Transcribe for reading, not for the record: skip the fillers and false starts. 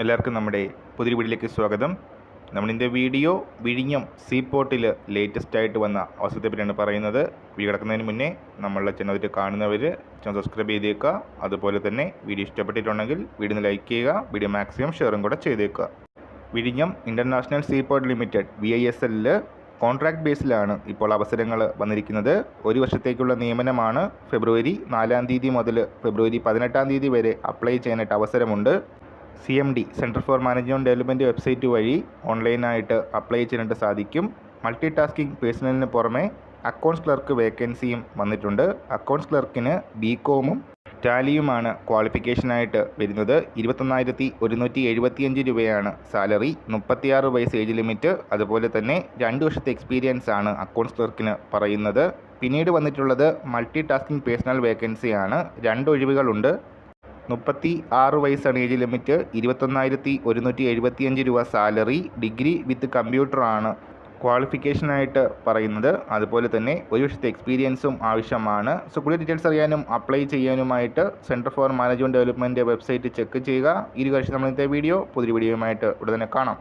എല്ലാവർക്കും നമ്മുടെ പുതിയ വീഡിയോയിലേക്ക് സ്വാഗതം. നമ്മളിൻ്റെ വീഡിയോ വിഴിഞ്ഞം സീപോർട്ടിൽ ലേറ്റസ്റ്റ് ആയിട്ട് വന്ന അവസരത്തെ പറ്റിയാണ് പറയുന്നത്. വീഡിയോ കിടക്കുന്നതിന് മുന്നേ നമ്മളുടെ ചാനൽ കാണുന്നവർ ചാനൽ സബ്സ്ക്രൈബ് ചെയ്തേക്കുക. അതുപോലെ തന്നെ വീഡിയോ ഇഷ്ടപ്പെട്ടിട്ടുണ്ടെങ്കിൽ വീഡിയോ ലൈക്ക് ചെയ്യുക, വീഡിയോ മാക്സിമം ഷെയറും കൂടെ ചെയ്തേക്കുക. വിഴിഞ്ഞം international seaport limited VISL contract ബേസിലാണ് ഇപ്പോൾ അവസരങ്ങൾ വന്നിരിക്കുന്നത്. ഒരു വർഷത്തേക്കുള്ള നിയമനമാണ്. ഫെബ്രുവരി 4 മുതൽ ഫെബ്രുവരി 18 വരെ അപ്ലൈ ചെയ്യാനായിട്ട് അവസരമുണ്ട്. CMD centre for management development website വഴി ഓൺലൈനായിട്ട് അപ്ലൈ ചെയ്യാനായിട്ട് സാധിക്കും. മൾട്ടി ടാസ്കിംഗ് പേഴ്സണലിന് പുറമെ അക്കൗണ്ട്സ് ക്ലർക്ക് വേക്കൻസിയും വന്നിട്ടുണ്ട്. അക്കൗണ്ട്സ് ക്ലർക്കിന് BCom ടാലിയുമാണ് ക്വാളിഫിക്കേഷനായിട്ട് വരുന്നത്. 21,175 രൂപയാണ് സാലറി. 36 വയസ്സ് ഏജ് ലിമിറ്റ്. അതുപോലെ തന്നെ 2 വർഷത്തെ എക്സ്പീരിയൻസ് ആണ് അക്കൗണ്ട്സ് ക്ലർക്കിന് പറയുന്നത്. പിന്നീട് വന്നിട്ടുള്ളത് മൾട്ടി ടാസ്കിംഗ് പേഴ്സണൽ വേക്കൻസിയാണ്. 2 ഒഴിവുകളുണ്ട്. 36 വയസ്സാണ് ഏജ് ലിമിറ്റ്. 21,175 രൂപ സാലറി. ഡിഗ്രി വിത്ത് കമ്പ്യൂട്ടറാണ് ക്വാളിഫിക്കേഷനായിട്ട് പറയുന്നത്. അതുപോലെ തന്നെ 1 വർഷത്തെ എക്സ്പീരിയൻസും ആവശ്യമാണ്. സോ കൂടുതൽ ഡീറ്റെയിൽസ് അറിയാനും അപ്ലൈ ചെയ്യാനുമായിട്ട് centre for management development website check ചെയ്യുക. ഈ ഒരു കാര്യം നമ്മൾ ഇന്നത്തെ പുതിയ വീഡിയോയുമായിട്ട് ഉടനെ കാണാം.